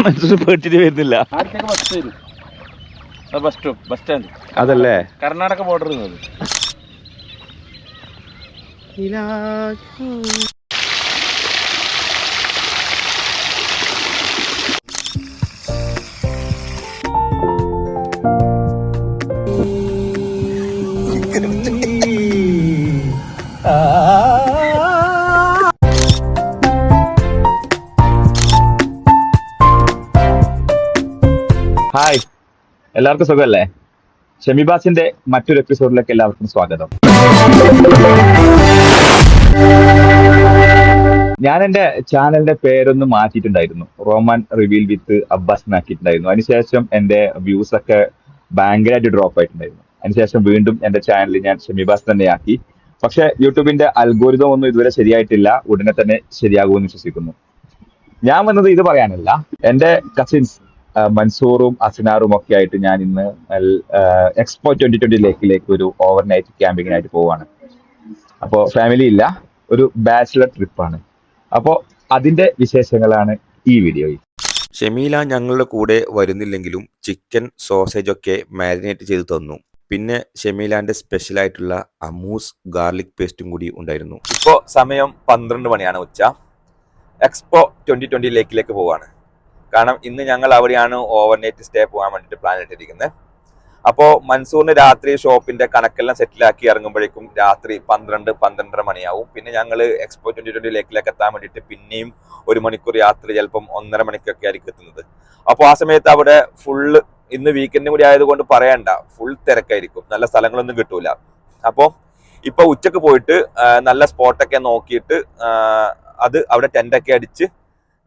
മനസ്സിൽ പേടിച്ചിട്ട് വരുന്നില്ല. ബസ് സ്റ്റാൻഡ് അതല്ലേ കർണാടക ബോർഡർ. ഹായ്, എല്ലാവർക്കും സുഖമല്ലേ? ഷെമിബാസിന്റെ മറ്റൊരു എപ്പിസോഡിലേക്ക് എല്ലാവർക്കും സ്വാഗതം. ഞാൻ എന്റെ ചാനലിന്റെ പേരൊന്ന് മാറ്റിയിട്ടുണ്ടായിരുന്നു, റോമാൻ റിവീൽ വിത്ത് അബ്ബാസ് ആക്കിയിട്ടുണ്ടായിരുന്നു. അതിനുശേഷം എന്റെ വ്യൂസ് ഒക്കെ ഭയങ്കരമായിട്ട് ഡ്രോപ്പ് ആയിട്ടുണ്ടായിരുന്നു. അതിനുശേഷം വീണ്ടും എന്റെ ചാനൽ ഞാൻ ഷെമിബാസ് തന്നെയാക്കി. പക്ഷെ യൂട്യൂബിന്റെ അൽഗോരിതം ഒന്നും ഇതുവരെ ശരിയായിട്ടില്ല. ഉടനെ തന്നെ ശരിയാകുമെന്ന് വിശ്വസിക്കുന്നു. ഞാൻ വന്നത് ഇത് പറയാനല്ല, എന്റെ കസിൻസ് മൻസൂറും അസിനാറും ഒക്കെ ആയിട്ട് ഞാൻ ഇന്ന് എക്സ്പോ 2020 ലേക്കിലേക്ക് ഒരു ഓവർനൈറ്റ് ക്യാമ്പിങ്ങിനായിട്ട് പോവാണ്. അപ്പോ ഫാമിലി ഇല്ല, ഒരു ബാച്ചിലർ ട്രിപ്പാണ്. അപ്പോ അതിന്റെ വിശേഷങ്ങളാണ് ഈ വീഡിയോയിൽ. ഷെമീല ഞങ്ങളുടെ കൂടെ വരുന്നില്ലെങ്കിലും ചിക്കൻ സോസേജ് ഒക്കെ മാരിനേറ്റ് ചെയ്ത് തന്നു. പിന്നെ ഷെമീലാന്റെ സ്പെഷ്യൽ ആയിട്ടുള്ള അമൂസ് ഗാർലിക് പേസ്റ്റും കൂടി ഉണ്ടായിരുന്നു. ഇപ്പോൾ സമയം 12 മണിയാണ്, ഉച്ച. എക്സ്പോ 2020 ലേക്കിലേക്ക് പോവാണ്. കാരണം ഇന്ന് ഞങ്ങൾ അവിടെയാണ് ഓവർനൈറ്റ് സ്റ്റേ പോകാൻ വേണ്ടിയിട്ട് പ്ലാൻ ഇട്ടിരിക്കുന്നത്. അപ്പോൾ മൻസൂറിന് രാത്രി ഷോപ്പിന്റെ കണക്കെല്ലാം സെറ്റിലാക്കി ഇറങ്ങുമ്പോഴേക്കും രാത്രി 12-12:30 മണിയാവും. പിന്നെ ഞങ്ങൾ എക്സ്പോ 2020 ലേക്കിലേക്ക് എത്താൻ വേണ്ടിയിട്ട് പിന്നെയും 1 മണിക്കൂർ യാത്ര, ചിലപ്പം 1.5 മണിക്കൊക്കെ ആയിരിക്കും എത്തുന്നത്. അപ്പോൾ ആ സമയത്ത് അവിടെ ഫുള്ള്, ഇന്ന് വീക്കെൻഡും കൂടി ആയതുകൊണ്ട് പറയണ്ട, ഫുൾ തിരക്കായിരിക്കും, നല്ല സ്ഥലങ്ങളൊന്നും കിട്ടൂല. അപ്പോൾ ഇപ്പൊ ഉച്ചക്ക് പോയിട്ട് നല്ല സ്പോട്ടൊക്കെ നോക്കിയിട്ട് അത് അവിടെ ടെന്റൊക്കെ അടിച്ച്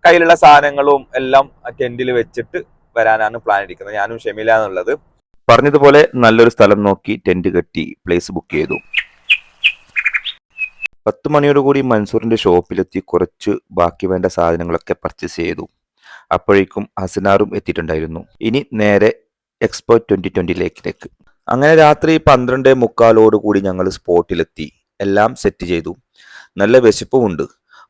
കയ്യിലുള്ള സാധനങ്ങളും എല്ലാം ടെന്റിൽ വെച്ചിട്ട് വരാനാണ് പ്ലാൻ ഇരിക്കുന്നത്, ഞാനും ഷെമീല എന്നുള്ളത്. പറഞ്ഞതുപോലെ നല്ലൊരു സ്ഥലം നോക്കി ടെന്റ് കെട്ടി പ്ലേസ് ബുക്ക് ചെയ്തു. 10 മണിയോടുകൂടി മൻസൂറിന്റെ ഷോപ്പിലെത്തി കുറച്ച് ബാക്കി വേണ്ട സാധനങ്ങളൊക്കെ പർച്ചേസ് ചെയ്തു. അപ്പോഴേക്കും ഹസനാറും എത്തിയിട്ടുണ്ടായിരുന്നു. ഇനി നേരെ എക്സ്പോ 2020 ലേക്കിലേക്ക്. അങ്ങനെ രാത്രി 12:45 ഞങ്ങൾ സ്പോട്ടിലെത്തി, എല്ലാം സെറ്റ് ചെയ്തു. നല്ല വിശപ്പുമുണ്ട്.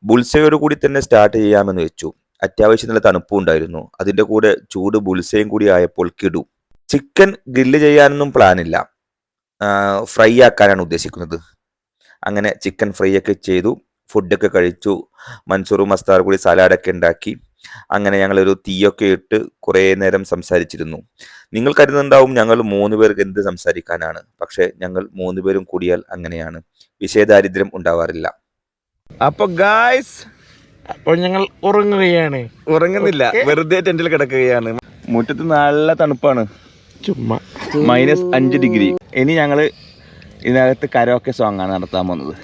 ബുൾസയോട് കൂടി തന്നെ സ്റ്റാർട്ട് ചെയ്യാമെന്ന് വെച്ചു. അത്യാവശ്യം നല്ല തണുപ്പും ഉണ്ടായിരുന്നു. അതിന്റെ കൂടെ ചൂട് ബുൾസയും കൂടി ആയപ്പോൾ കിടു. ചിക്കൻ ഗ്രില്ല് ചെയ്യാനൊന്നും പ്ലാനില്ല, ഫ്രൈ ആക്കാനാണ് ഉദ്ദേശിക്കുന്നത്. അങ്ങനെ ചിക്കൻ ഫ്രൈ ഒക്കെ ചെയ്തു, ഫുഡൊക്കെ കഴിച്ചു. മൻസൂറും മസ്താറും കൂടി സലാഡൊക്കെ ഉണ്ടാക്കി. അങ്ങനെ ഞങ്ങളൊരു തീയൊക്കെ ഇട്ട് കുറേ നേരം സംസാരിച്ചിരുന്നു. നിങ്ങൾ കരുതുന്നുണ്ടാവും ഞങ്ങൾ 3 പേർക്ക് എന്ത് സംസാരിക്കാനാണ്. പക്ഷെ ഞങ്ങൾ 3 പേരും കൂടിയാൽ അങ്ങനെയാണ്, വിഷയദാരിദ്ര്യം ഉണ്ടാവാറില്ല. അപ്പൊ ഗായ്സ്, അപ്പോൾ ഞങ്ങൾ ഉറങ്ങുന്നില്ല, വെറുതെ ടെന്റിൽ കിടക്കുകയാണ്. മുറ്റത്ത് നല്ല തണുപ്പാണ്, ചുമ്മാ -5 ഡിഗ്രി. ഇനി ഞങ്ങള് ഇതിനകത്ത് കരോക്കെ സോങ് ആണ് നടത്താൻ പോകുന്നത്.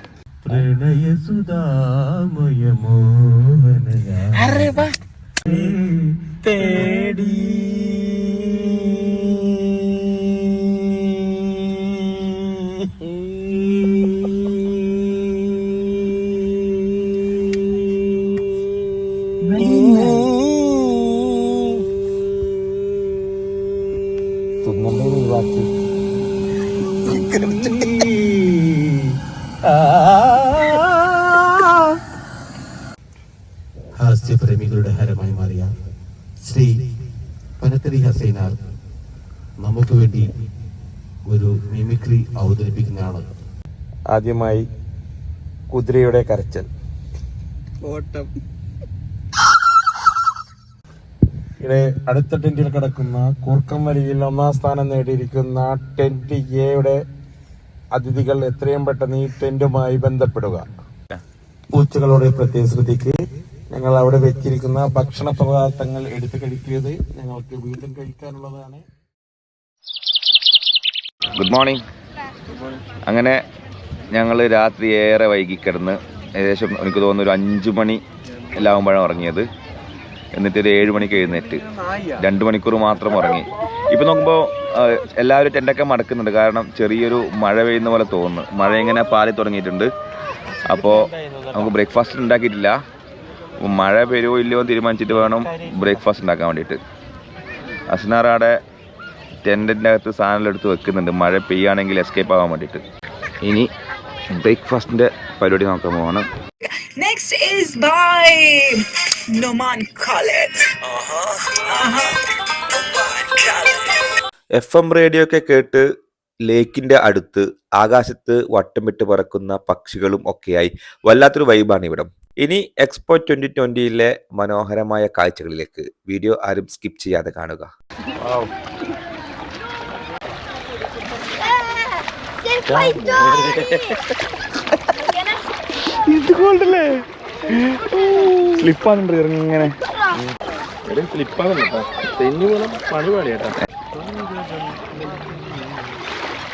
ഹാസ്യപ്രേമികളുടെ ഹരമായി മാറിയ ശ്രീ പനത്തടി ഹസൈനാർ നമുക്ക് വേണ്ടി ഒരു മിമിക്രി അവതരിപ്പിക്കുന്നതാണ്. ആദ്യമായി കുതിരയുടെ കരച്ചൽ. ഓട്ടം. ഇവിടെ അടുത്ത ടെന്റിൽ കിടക്കുന്ന കൂർക്കം വലിയിൽ 1ാം സ്ഥാനം നേടിയിരിക്കുന്ന ടെന്റ് എയുടെ അതിഥികൾ എത്രയും പെട്ടെന്ന് ഈ ടെന്റുമായി ബന്ധപ്പെടുക. പൂച്ചകളോട് പ്രത്യേക ശ്രദ്ധിക്ക്. ഞങ്ങൾ അവിടെ വെച്ചിരിക്കുന്ന ഭക്ഷണ പദാർത്ഥങ്ങൾ എടുത്തു കഴിക്കരുത്, ഞങ്ങൾക്ക് വീണ്ടും കഴിക്കാനുള്ളതാണ്. Good morning. അങ്ങനെ ഞങ്ങൾ രാത്രി ഏറെ വൈകി കിടന്ന്, ഏകദേശം എനിക്ക് തോന്നുന്നു ഒരു 5 മണി എല്ലാവുമ്പോഴാണ് ഉറങ്ങിയത്. എന്നിട്ട് ഒരു 7 മണിക്ക് എഴുന്നേറ്റ് 2 മണിക്കൂർ മാത്രം ഉറങ്ങി. ഇപ്പം നോക്കുമ്പോൾ എല്ലാവരും ടെൻ്റൊക്കെ മടക്കുന്നുണ്ട്, കാരണം ചെറിയൊരു മഴ പെയ്യുന്ന പോലെ തോന്നുന്നു. മഴ ഇങ്ങനെ പാറി തുടങ്ങിയിട്ടുണ്ട്. അപ്പോൾ നമുക്ക് ബ്രേക്ക്ഫാസ്റ്റ് ഉണ്ടാക്കിയിട്ടില്ല. മഴ വരുമോ ഇല്ലയോ എന്ന് തീരുമാനിച്ചിട്ട് വേണം ബ്രേക്ക്ഫാസ്റ്റ് ഉണ്ടാക്കാൻ വേണ്ടിയിട്ട്. അസ്നാറാടെ ടെൻറ്റിൻ്റെ അകത്ത് സാധനം എടുത്ത് വെക്കുന്നുണ്ട്, മഴ പെയ്യുകയാണെങ്കിൽ എസ്കേപ്പ് ആവാൻ വേണ്ടിയിട്ട്. ഇനി ബ്രേക്ക്ഫാസ്റ്റിൻ്റെ പരിപാടി നോക്കാൻ പോവാണ്. Next is by Noman Khaled. Noman Khaled. FM radio ഒക്കെ കേട്ട് ലേക്കിന്റെ അടുത്ത് ആകാശത്ത് വട്ടം വിട്ട് പറക്കുന്ന പക്ഷികളും ഒക്കെയായി വല്ലാത്തൊരു വൈബാണ് ഇവിടം. ഇനി എക്സ്പോ 2020യിലെ മനോഹരമായ കാഴ്ചകളിലേക്ക് വീഡിയോ ആരും സ്കിപ്പ് ചെയ്യാതെ കാണുക. ഇതുകൊണ്ടല്ലേ സ്ലിപ്പാണ് ഇങ്ങനെ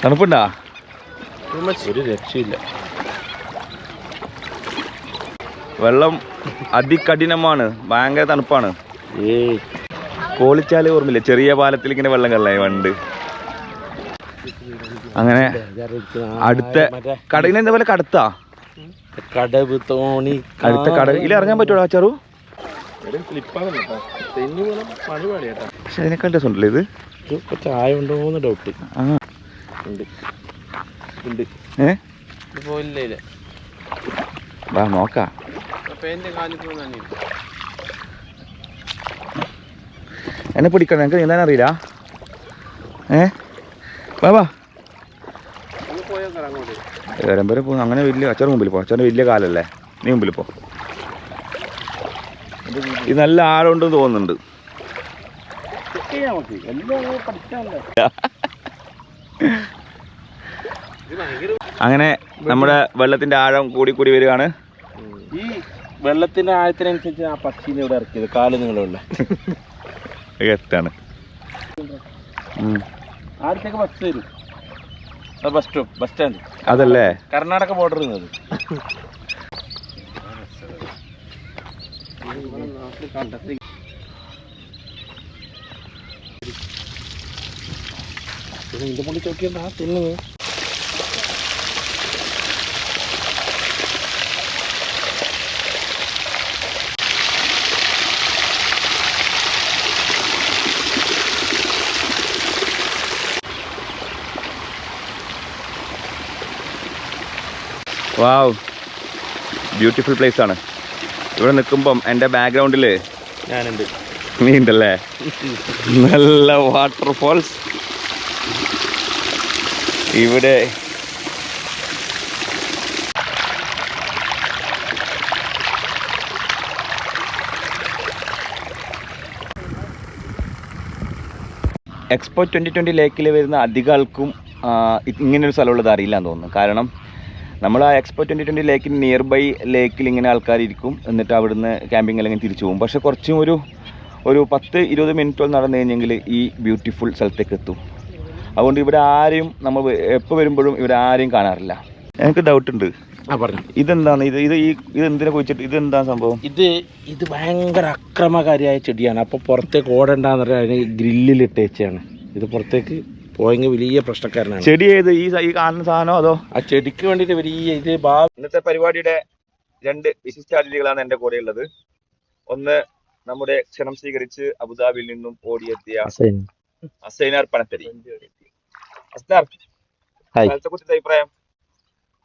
തണുപ്പുണ്ടാ? ഒരു രക്ഷയില്ല. വെള്ളം അതികഠിനമാണ്, ഭയങ്കര തണുപ്പാണ്. കോളിച്ചാല് ഓർമ്മയില്ലേ, ചെറിയ പാലത്തിൽ ഇങ്ങനെ വെള്ളം കള്ളേ വണ്ട്. അങ്ങനെ അടുത്ത കടയിൽ എന്താ പോലെ കടത്താ കടവ് തോണി അടുത്ത കടയിൽ ഇറങ്ങാൻ പറ്റുമോ ചെറു? പക്ഷെ അതിനെക്കാൾ രസമുണ്ടല്ലോ ഇത്. ചായ ഉണ്ടോന്ന് ഡൗട്ട്. വാ നോക്കാം. എന്നെ പിടിക്കണം, എനിക്ക് നീന്താൻ അറിയില്ല. വാ വാ വരെ പോ. അങ്ങനെ വലിയ അച്ഛൻ്റെ മുമ്പിൽ പോ, അച്ഛൻ്റെ വലിയ കാലല്ലേ, നീ മുമ്പിൽ പോ. ഇത് നല്ല ആഴമുണ്ടെന്ന് തോന്നുന്നുണ്ട്. അങ്ങനെ നമ്മുടെ വെള്ളത്തിന്റെ ആഴം കൂടി കൂടി വരികയാണ്. ഈ വെള്ളത്തിന്റെ ആഴത്തിനനുസരിച്ച് ആ പക്ഷീനെ ഇവിടെ ഇറക്കിയത് കാല് നിങ്ങളുള്ള എത്താണ്. ആദ്യത്തേക്ക് ബസ് വരും, ബസ് സ്റ്റോപ്പ്, ബസ് സ്റ്റാൻഡ് അതല്ലേ കർണാടക ബോർഡർ. ഇതിന്റെ മുകളിൽ ചോക്കിയുണ്ട് ആ തിന്നുന്നത്. വാവ്, ബ്യൂട്ടിഫുൾ പ്ലേസ് ആണ്. ഇവിടെ നിൽക്കുമ്പം എൻ്റെ ബാക്ക്ഗ്രൗണ്ടിൽ ഞാനുണ്ട്, നീ ഉണ്ടല്ലേ. നല്ല വാട്ടർഫോൾസ് ഇവിടെ. എക്സ്പോ 2020 ലേക്കിൽ വരുന്ന അധികം ആൾക്കും ഇങ്ങനൊരു സ്ഥലമുള്ളത് അറിയില്ല എന്ന് തോന്നുന്നു. കാരണം നമ്മൾ ആ എക്സ്പോ 2020 ലേക്കിന് നിയർ ബൈ ലേക്കിൽ ഇങ്ങനെ ആൾക്കാരിക്കും, എന്നിട്ട് അവിടുന്ന് ക്യാമ്പിംഗ് അല്ലെങ്കിൽ തിരിച്ചു പോകും. പക്ഷെ കുറച്ചും ഒരു 10-20 മിനിറ്റോളം നടന്നു കഴിഞ്ഞെങ്കിൽ ഈ ബ്യൂട്ടിഫുൾ സ്ഥലത്തേക്ക് എത്തും. അതുകൊണ്ട് ഇവിടെ ആരെയും നമ്മൾ എപ്പോൾ വരുമ്പോഴും ഇവിടെ ആരെയും കാണാറില്ല. എനിക്ക് ഡൗട്ട് ഉണ്ട്, ഇതെന്താണ് ഇത് എന്തിനെ കുറിച്ചിട്ട് ഇതെന്താ സംഭവം? ഇത് ഭയങ്കര അക്രമകാരിയായ ചെടിയാണ്. അപ്പോൾ പുറത്തേക്ക് ഓടണ്ടെന്ന് പറഞ്ഞാൽ അതിന് ഗ്രില്ലിലിട്ട് വെച്ചാണ്. ഇത് പുറത്തേക്ക് പോയെങ്കിൽ വലിയ പ്രശ്നക്കാരനാണ്. ചെടി ഏത് ഈ കാണുന്ന സാധനമോ അതോ ആ ചെടിക്ക് വേണ്ടിയിട്ട് വലിയ ഇത് ഇന്നത്തെ പരിപാടിയുടെ 2 വിശിഷ്ട അതിഥികളാണ് എൻ്റെ കൂടെ ഉള്ളത്. ഒന്ന് നമ്മുടെ ക്ഷണം സ്വീകരിച്ച് അബുദാബിയിൽ നിന്നും ഓടിയെത്തിയ അസൈനാർ പനത്തരി. അസ്നാർ, സ്ഥലത്തെക്കുറിച്ച് അഭിപ്രായം?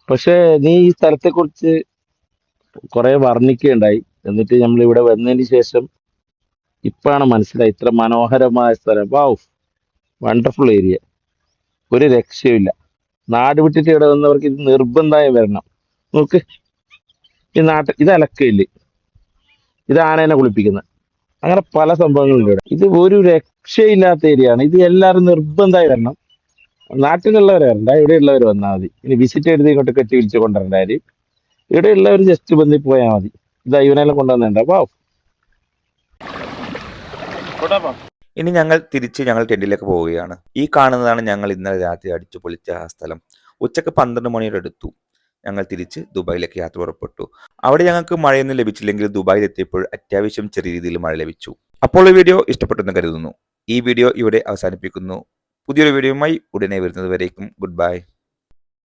പക്ഷേ നീ ഈ സ്ഥലത്തെ കുറിച്ച് കുറെ വർണ്ണിക്കുകയുണ്ടായി. എന്നിട്ട് നമ്മൾ ഇവിടെ വന്നതിന് ശേഷം ഇപ്പാണ് മനസ്സിലായി ഇത്ര മനോഹരമായ സ്ഥലം. വാവ്, വണ്ടർഫുൾ ഏരിയ, ഒരു രക്ഷയില്ല. നാട് വിട്ടിട്ട് ഇവിടെ വന്നവർക്ക് ഇത് നിർബന്ധമായി വരണം. നോക്ക്, ഈ നാട്ടിൽ ഇത് അലക്കയില്ലേ, ഇത് ആനേനെ കുളിപ്പിക്കുന്നത്, അങ്ങനെ പല സംഭവങ്ങളുണ്ട് ഇവിടെ. ഇത് ഒരു രക്ഷയില്ലാത്ത ഏരിയ ആണ്. ഇത് എല്ലാവരും നിർബന്ധമായി വരണം. നാട്ടിലുള്ളവർ വരണ്ട, ഇവിടെ ഉള്ളവർ വന്നാൽ മതി. ഇനി വിസിറ്റ് എഴുതി ഇങ്ങോട്ട് കെട്ടി വിളിച്ച് കൊണ്ടുവരേണ്ട കാര്യം. ഇവിടെ ഉള്ളവർ ജസ്റ്റ് ബന്ധി പോയാൽ മതി. ഇതാ ഇവനെല്ലാം കൊണ്ടുവന്നിട്ടുണ്ട്. വാവ്. ഇനി ഞങ്ങൾ തിരിച്ച് ഞങ്ങൾ ടെന്റിലേക്ക് പോവുകയാണ്. ഈ കാണുന്നതാണ് ഞങ്ങൾ ഇന്നലെ രാത്രി അടിച്ചു പൊളിച്ച ആ സ്ഥലം. ഉച്ചക്ക് 12 മണിയോടെ എടുത്തു ഞങ്ങൾ തിരിച്ച് ദുബായിലേക്ക് യാത്ര പുറപ്പെട്ടു. അവിടെ ഞങ്ങൾക്ക് മഴയൊന്നും ലഭിച്ചില്ലെങ്കിൽ ദുബായിൽ എത്തിയപ്പോൾ അത്യാവശ്യം ചെറിയ രീതിയിൽ മഴ ലഭിച്ചു. അപ്പോൾ ഈ വീഡിയോ ഇഷ്ടപ്പെട്ടെന്ന് കരുതുന്നു. ഈ വീഡിയോ ഇവിടെ അവസാനിപ്പിക്കുന്നു. പുതിയൊരു വീഡിയോയുമായി ഉടനെ വരുന്നത് വരേക്കും ഗുഡ് ബൈ.